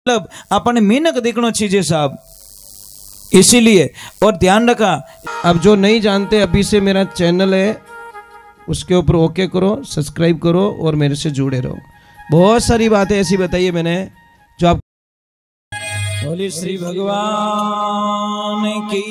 मतलब अपन मेहनत देखना चाहिए साहब, इसीलिए। और ध्यान रखा, अब जो नहीं जानते अभी से मेरा चैनल है उसके ऊपर ओके करो, सब्सक्राइब करो और मेरे से जुड़े रहो। बहुत सारी बातें ऐसी बताई है मैंने जो आप। बोली श्री भगवान की,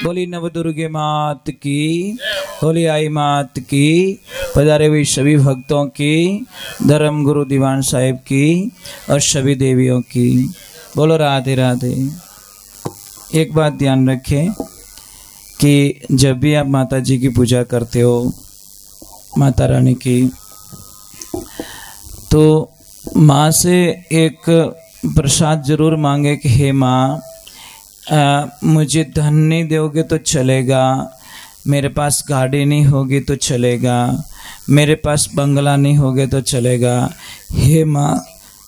बोली नवदुर्गे मात की, बोली आई मात की, पधारे हुए सभी भक्तों की, धर्म गुरु दीवान साहिब की और सभी देवियों की। बोलो राधे राधे। एक बात ध्यान रखें कि जब भी आप माता जी की पूजा करते हो, माता रानी की, तो माँ से एक प्रसाद जरूर मांगे कि हे माँ, मुझे धन नहीं दोगे तो चलेगा, मेरे पास गाड़ी नहीं होगी तो चलेगा, मेरे पास बंगला नहीं होगे तो चलेगा। हे माँ,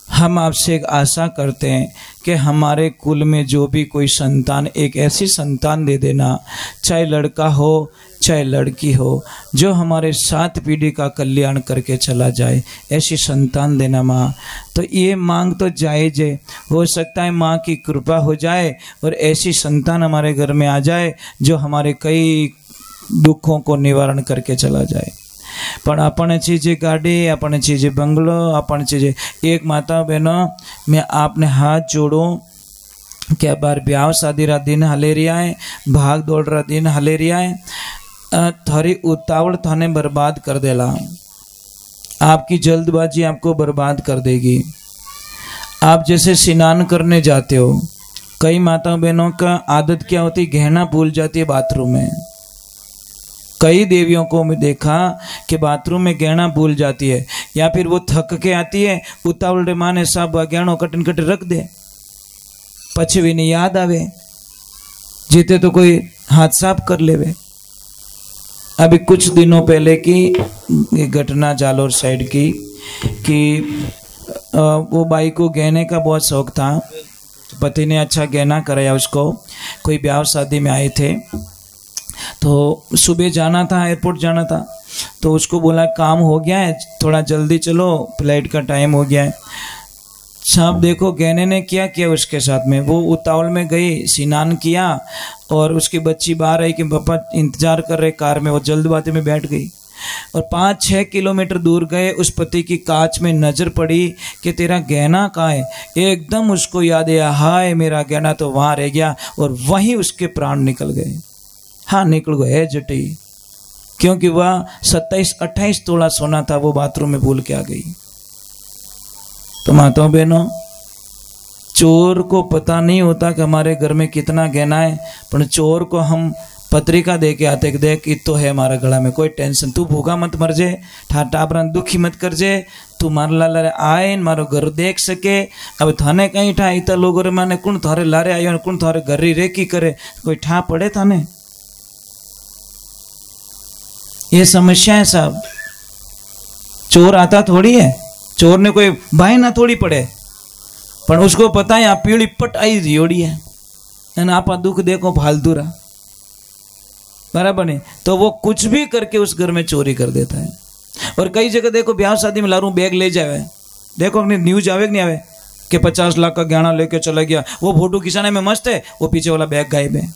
हम आपसे एक आशा करते हैं कि हमारे कुल में जो भी कोई संतान, एक ऐसी संतान दे देना, चाहे लड़का हो चाहे लड़की हो, जो हमारे 7 पीढ़ी का कल्याण करके चला जाए, ऐसी संतान देना माँ। तो ये मांग तो जायज़ है, हो सकता है माँ की कृपा हो जाए और ऐसी संतान हमारे घर में आ जाए जो हमारे कई दुखों को निवारण करके चला जाए। पर अपन चीज़ें गाड़ी, अपन चीज़ें बंगलो, अपन चीज़ें, एक माता बहनों मैं आपने हाथ जोड़ूं, क्या बार ब्याह शादी रा दिन हले रिया है, भाग दौड़ रा दिन हले रिया है, थारी उतावड़ थाने बर्बाद कर देला, आपकी जल्दबाजी आपको बर्बाद कर देगी। आप जैसे स्नान करने जाते हो, कई माता बहनों का आदत क्या होती, गहना भूल जाती है बाथरूम में। कई देवियों को मैं देखा कि बाथरूम में गहना भूल जाती है, या फिर वो थक के आती है, उतावल माने सब गहनों कटन कट रख दे, पछे भी नहीं याद आवे, जीते तो कोई हाथ साफ कर लेवे। अभी कुछ दिनों पहले की घटना जालोर साइड की कि वो बाई को गहने का बहुत शौक था, तो पति ने अच्छा गहना कराया उसको। कोई ब्याह शादी में आए थे, तो सुबह जाना था, एयरपोर्ट जाना था, तो उसको बोला काम हो गया है, थोड़ा जल्दी चलो, फ्लाइट का टाइम हो गया है। साहब देखो गहने ने क्या किया उसके साथ में, वो उतावल में गई, स्नान किया और उसकी बच्ची बाहर आई कि पापा इंतजार कर रहे कार में, वो जल्दबाजी में बैठ गई और 5-6 किलोमीटर दूर गए, उस पति की कांच में नजर पड़ी कि तेरा गहना कहाँ है। एकदम उसको याद आया, हाय मेरा गहना तो वहाँ रह गया, और वहीं उसके प्राण निकल गए। हाँ निकल गए जटी, क्योंकि वह 27-28 तोला सोना था, वो बाथरूम में भूल के आ गई। तो माताओं बहनों, चोर को पता नहीं होता कि हमारे घर में कितना गहना है, पर चोर को हम पत्रिका दे के आते कि देख इत तो है हमारा गला में, कोई टेंशन, तू भूखा मत मर जे, टाबरा दुखी मत कर जे, तू मार लारे आए मारो घर देख सके। अब थाने कहीं ठा इतना लोगों रे माने कुण थारे लारे आयो, कुण थारे घर ही रेकी करे, कोई ठा पड़े थाने। ये समस्या है साहब। चोर आता थोड़ी है, चोर ने कोई भाई ना थोड़ी पड़े, पर उसको पता है आप पीढ़ी पट आई रियोड़ी है ना, आप दुख देखो फालतू रहा, बराबर नहीं, तो वो कुछ भी करके उस घर में चोरी कर देता है। और कई जगह देखो ब्याह शादी में लारू बैग ले जावे, देखो अपनी न्यूज आवे कि नहीं आवे कि 50 लाख का गहना लेके चला गया, वो फोटो खिंचाने में मस्त है, वो पीछे वाला बैग गायब है।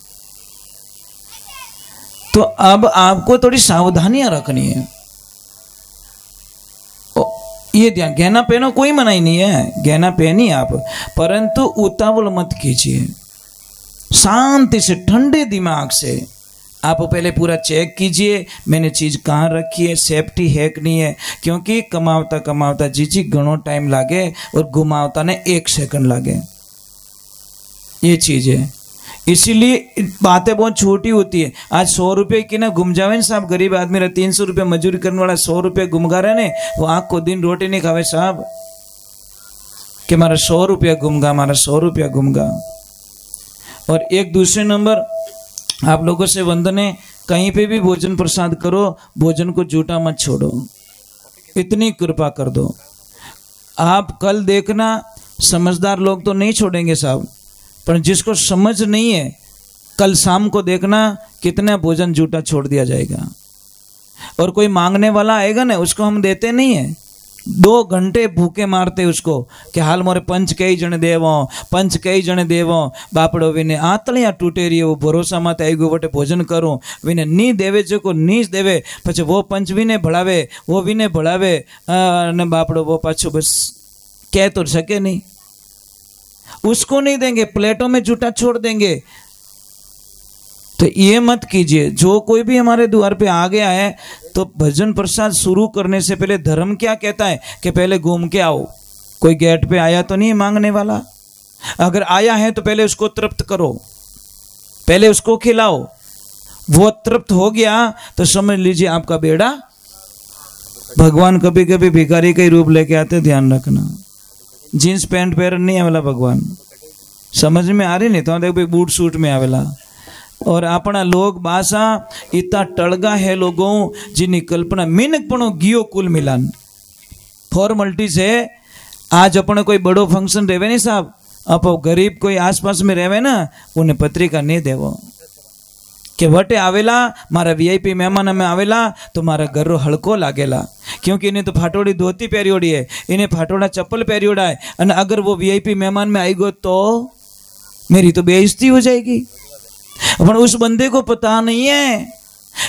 तो अब आपको थोड़ी सावधानियां रखनी है। ये ध्यान, गहना पहनो कोई मनाही नहीं है, गहना पहनिए आप, परंतु उतावल मत कीजिए, शांति से ठंडे दिमाग से आप पहले पूरा चेक कीजिए मैंने चीज़ कहाँ रखी है, सेफ्टी है कि नहीं है, क्योंकि कमावता कमावता जी घणो टाइम लागे और घुमावता ने 1 सेकंड लागे, ये चीज़ है। इसीलिए बातें बहुत छोटी होती है। आज 100 रुपये की ना घूम जावे ना साहब, गरीब आदमी रहा 300 रुपये मजदूरी करने वाला 100 रुपये घूमगा रहे ने, वो आँख को दिन रोटी नहीं खावे साहब कि हमारा 100 रुपया घूमगा, हमारा 100 रुपया घूमगा। और एक दूसरे नंबर आप लोगों से वंदन है, कहीं पे भी भोजन प्रसाद करो, भोजन को झूठा मत छोड़ो, इतनी कृपा कर दो। आप कल देखना, समझदार लोग तो नहीं छोड़ेंगे साहब, पर जिसको समझ नहीं है कल शाम को देखना कितना भोजन झूठा छोड़ दिया जाएगा। और कोई मांगने वाला आएगा ना, उसको हम देते नहीं है, 2 घंटे भूखे मारते उसको कि हाल मोरे पंच कई जने देवो बापड़ो विने आतलिया टूटे रही वो भरोसा मत आई गयो बटे भोजन करूँ विने नी देवे जो को नीच देवे पछे वो पंच विने भड़ावे ने बापड़ो वो पाछो बस कह तो सके नहीं, उसको नहीं देंगे, प्लेटों में जूठा छोड़ देंगे। तो ये मत कीजिए। जो कोई भी हमारे द्वार पे आ गया है तो भजन प्रसाद शुरू करने से पहले धर्म क्या कहता है कि पहले घूम के आओ। कोई गेट पे आया तो नहीं मांगने वाला, अगर आया है तो पहले उसको तृप्त करो, पहले उसको खिलाओ। वो तृप्त हो गया तो समझ लीजिए आपका बेड़ा। भगवान कभी कभी भिखारी का ही रूप लेके आते, ध्यान रखना। जींस पैंट पहन नहीं आवेला भगवान, समझ में आ रही नहीं तो देखो बूट सूट में आवेला। और अपना लोग भाषा इतना टलगा है लोगों जिन्हें कल्पना मिनकपणो गियो कुल मिलान फॉर्मलिटीज है। आज अपने कोई बड़ो फंक्शन रेवे नहीं साहब, आप गरीब कोई आसपास में रेवे ना उन्हें पत्रिका नहीं देवो कि वटे आवेला मारा वीआईपी मेहमान में आवेला तो मारा घर हड़को लागेला, क्योंकि इन्हें तो फाटोड़ी धोती पहरियोड़ी है, इन्हें फाटोड़ा चप्पल पहरियोड़ा है। और अगर वो वीआईपी मेहमान में आई गो तो मेरी तो बेइज्जती हो जाएगी। पर उस बंदे को पता नहीं है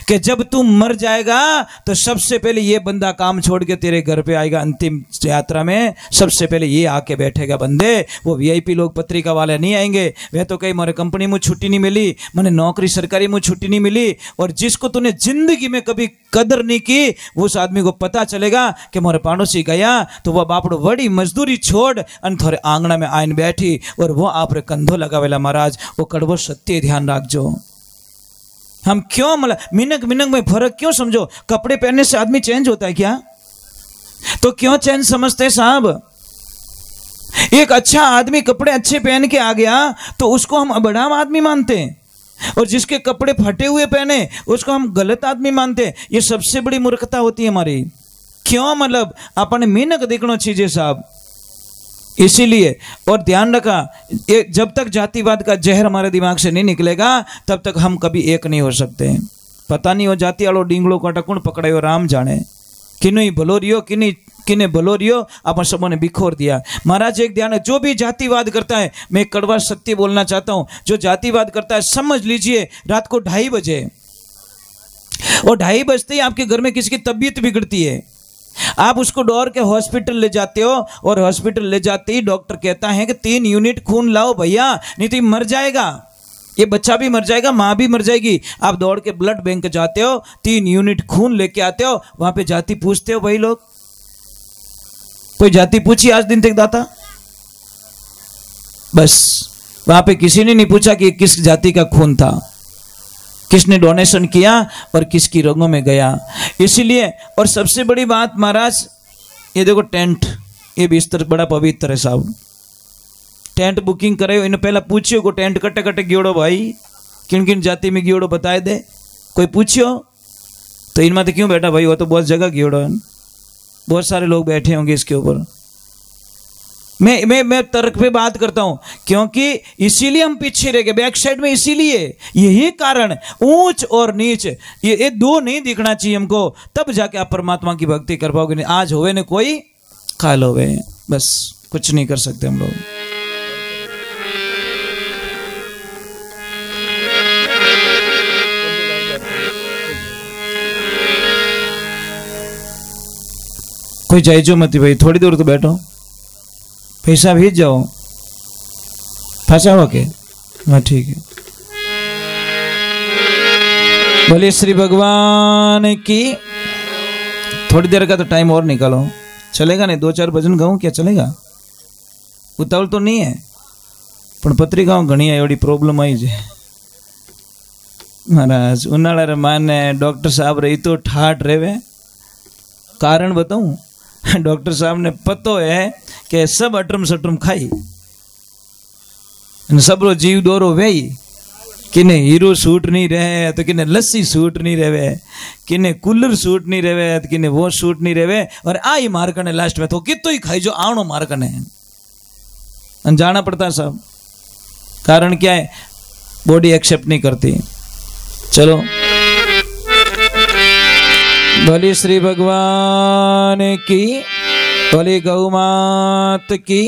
कि जब तू मर जाएगा तो सबसे पहले ये बंदा काम छोड़ के तेरे घर पे आएगा। अंतिम यात्रा में सबसे पहले ये आके बैठेगा बंदे। वो वीआईपी लोग पत्रिका वाले नहीं आएंगे। वे तो कहीं मेरे कंपनी में छुट्टी नहीं मिली, मैंने नौकरी सरकारी में छुट्टी नहीं मिली, और जिसको तूने जिंदगी में कभी कदर नहीं की उस आदमी को पता चलेगा कि मोरे पड़ोसी गया तो वह बापड़ो बड़ी मजदूरी छोड़ अन थोड़े आंगना में आइन बैठी और वो आप रे कंधो लगावेला। महाराज वो कड़वो सत्य ध्यान रखजो। हम क्यों मतलब मिनक में फर्क क्यों समझो? कपड़े पहनने से आदमी चेंज होता है क्या? तो क्यों चेंज समझते साहब? एक अच्छा आदमी कपड़े अच्छे पहन के आ गया तो उसको हम बड़ा आदमी मानते हैं, और जिसके कपड़े फटे हुए पहने उसको हम गलत आदमी मानते हैं। ये सबसे बड़ी मूर्खता होती है हमारी। क्यों मतलब अपने मिनक देखना चाहिए साहब। इसीलिए और ध्यान रखा, जब तक जातिवाद का जहर हमारे दिमाग से नहीं निकलेगा तब तक हम कभी एक नहीं हो सकते। पता नहीं हो जाति वालों डींगड़ों का टकुण पकड़ायो राम जाने, किन्हीं भलो रियो किन्हें भलो रियो आप सबों ने बिखोर दिया। महाराज एक ध्यान है, जो भी जातिवाद करता है, मैं कड़वा सत्य बोलना चाहता हूं, जो जातिवाद करता है समझ लीजिए रात को 2:30 बजे और 2:30 बजते ही आपके घर में किसी की तबीयत बिगड़ती है, आप उसको दौड़ के हॉस्पिटल ले जाते हो और हॉस्पिटल ले जाते ही डॉक्टर कहता है कि 3 यूनिट खून लाओ भैया, नहीं तो मर जाएगा, ये बच्चा भी मर जाएगा, माँ भी मर जाएगी। आप दौड़ के ब्लड बैंक जाते हो, 3 यूनिट खून लेके आते हो, वहां पे जाति पूछते हो भाई लोग? कोई जाति पूछी आज दिन तक दाता? बस वहां पे किसी ने नहीं पूछा कि किस जाति का खून था, किसने डोनेशन किया और किसकी रंगों में गया। इसीलिए और सबसे बड़ी बात महाराज, ये देखो टेंट, ये बिस्तर बड़ा पवित्र है साहब। टेंट बुकिंग करे इन पहला पूछियो को टेंट कटे कटे गियोड़ो भाई, किन किन जाति में गियोड़ो बताए दे, कोई पूछियो तो इनमें तो क्यों बैठा भाई, वो तो बहुत जगह गियोड़ो है, बहुत सारे लोग बैठे होंगे इसके ऊपर। मैं तर्क पे बात करता हूं, क्योंकि इसीलिए हम पीछे रह गए बैक साइड में। इसीलिए यही कारण, ऊंच और नीच ये दो नहीं दिखना चाहिए हमको, तब जाके आप परमात्मा की भक्ति कर पाओगे। नहीं आज होवे ने कोई काल होवे, बस कुछ नहीं कर सकते हम लोग। कोई जाइजो मत भाई, थोड़ी दूर तो बैठो, पैसा भेज जाओ, फंसा हो के। हाँ ठीक है। बोलिए श्री भगवान की। थोड़ी देर का तो टाइम और निकालो, चलेगा नहीं? 2-4 भजन गाऊं क्या चलेगा? उतावल तो नहीं है, पण पत्रिकाओं घणी एवडी प्रॉब्लम आई है महाराज। उन्हाळा रे माने डॉक्टर साहब रही तो ठाठ रेवे। कारण बताऊं? डॉक्टर साहब ने पतो है कि सब अटरम सटरम खाई, सबरो जीव दोरो वेई, किने हीरो सूट नहीं रहे तो किने लस्सी सूट नहीं रहे, किने कूलर सूट नहीं रहे तो किने वो सूट नहीं रहे, और आई मारकने लास्ट में तो कितो ही खाई जो आणो मारकने जाना पड़ता सब। कारण क्या है? बॉडी एक्सेप्ट नहीं करती। चलो बोलिए श्री भगवान की। बोले गौ मात की।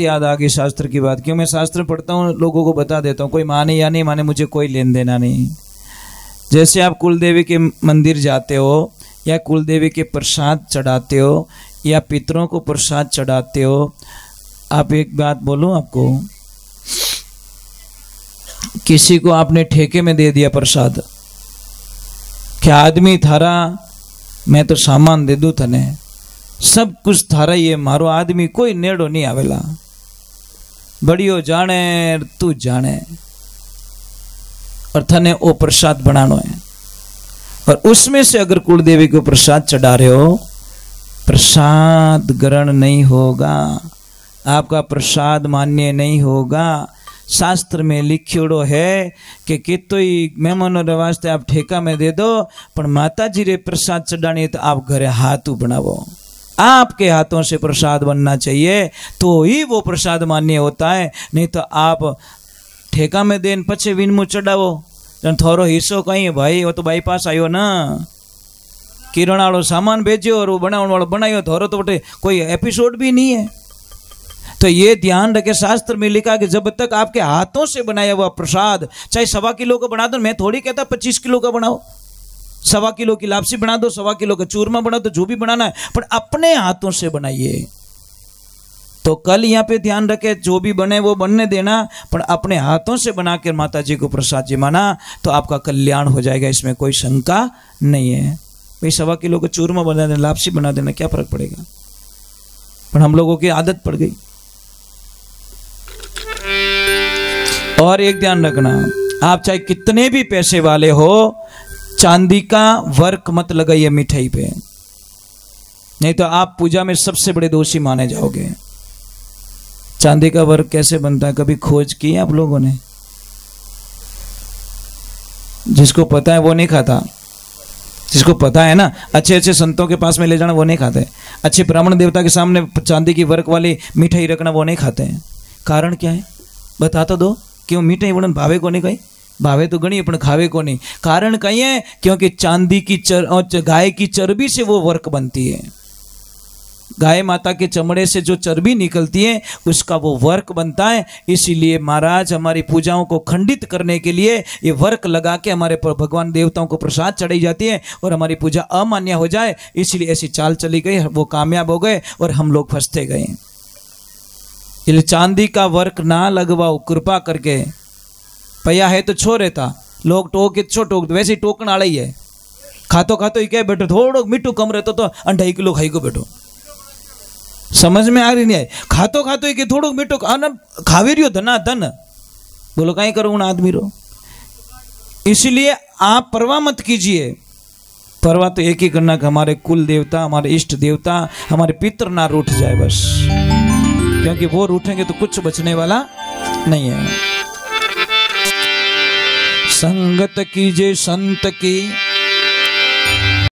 याद आ गई शास्त्र की बात। क्यों मैं शास्त्र पढ़ता हूँ, लोगों को बता देता हूँ, कोई माने या नहीं माने मुझे कोई लेन देना नहीं। जैसे आप कुलदेवी के मंदिर जाते हो या कुलदेवी के प्रसाद चढ़ाते हो या पितरों को प्रसाद चढ़ाते हो, आप एक बात बोलूं आपको, किसी को आपने ठेके में दे दिया प्रसाद, क्या आदमी थारा मैं तो सामान दे दूं थने, सब कुछ थारा ये मारो, आदमी कोई नेड़ो नहीं आवेला, बड़ियो जाने तू जाने, और थने वो प्रसाद बनानो है। और उसमें से अगर कुलदेवी को प्रसाद चढ़ा रहे हो, प्रसाद ग्रहण नहीं होगा, आपका प्रसाद मान्य नहीं होगा। शास्त्र में लिखियोड़ो है कि कितोई मेहमानों रे वास्ते आप ठेका में दे दो, पर माता जी रे प्रसाद चढ़ानी है तो आप घरे हाथ बनावो, आपके हाथों से प्रसाद बनना चाहिए तो ही वो प्रसाद मान्य होता है। नहीं तो आप ठेका में देन पछे विनमु चढ़ावो, थोड़ो हिस्सो कहीं भाई वो तो बाईपास आयो ना, किरण वालों सामान भेजो और वो बनाने वालों बनायो, थोड़ो तो बटे कोई एपिसोड भी नहीं है। तो ये ध्यान रखे, शास्त्र में लिखा कि जब तक आपके हाथों से बनाया हुआ प्रसाद, चाहे 1.25 किलो का बना दो, मैं थोड़ी कहता 25 किलो का बनाओ, 1.25 किलो की लापसी बना दो, 1.25 किलो का चूरमा बना दो, जो भी बनाना है, पर अपने हाथों से बनाइए। तो कल यहाँ पे ध्यान रखे, जो भी बने वो बनने देना, पर अपने हाथों से बनाकर माता जी को प्रसाद जिमाना, तो आपका कल्याण हो जाएगा, इसमें कोई शंका नहीं है। भाई 1.25 किलो का चूरमा बना देना, लापसी बना देना, क्या फर्क पड़ेगा, पर हम लोगों की आदत पड़ गई। और एक ध्यान रखना, आप चाहे कितने भी पैसे वाले हो, चांदी का वर्क मत लगाइए मिठाई पे, नहीं तो आप पूजा में सबसे बड़े दोषी माने जाओगे। चांदी का वर्क कैसे बनता है, कभी खोज की है आप लोगों ने? जिसको पता है वो नहीं खाता, जिसको पता है ना, अच्छे अच्छे संतों के पास में ले जाना वो नहीं खाते, अच्छे ब्राह्मण देवता के सामने चांदी की वर्क वाली मिठाई रखना वो नहीं खाते हैं। कारण क्या है बता तो दो, क्यों मिठाई वणन भावे को नहीं, कहीं भावे तो गणी पण खावे को नहीं। कारण कहीं है, क्योंकि चांदी की गाय की चर्बी से वो वर्क बनती है, गाय माता के चमड़े से जो चर्बी निकलती है उसका वो वर्क बनता है। इसीलिए महाराज हमारी पूजाओं को खंडित करने के लिए ये वर्क लगा के हमारे भगवान देवताओं को प्रसाद चढ़ाई जाती है और हमारी पूजा अमान्य हो जाए, इसलिए ऐसी चाल चली गई, वो कामयाब हो गए और हम लोग फंसते गए। इसलिए चांदी का वर्क ना लगवाओ कृपा करके, पया है तो छोरे था, लोग टोक छो टोक, वैसे ही टोकन आड़ा ही है, खातो खातो ही कह बैठो थोड़ो मीठू कम रहता तो 2.5 किलो खाई को बैठो, समझ में आ रही नहीं है, खातो खातो ही थोड़ो मीठो खावे रियो धना धन, बोलो कहीं करो ना आदमी रो। इसलिए आप परवाह मत कीजिए, परवाह तो एक ही करना कि हमारे कुल देवता, हमारे इष्ट देवता, हमारे पितर ना रूठ जाए बस, क्योंकि वो रूठेंगे तो कुछ बचने वाला नहीं है। संगत कीजिए संत की,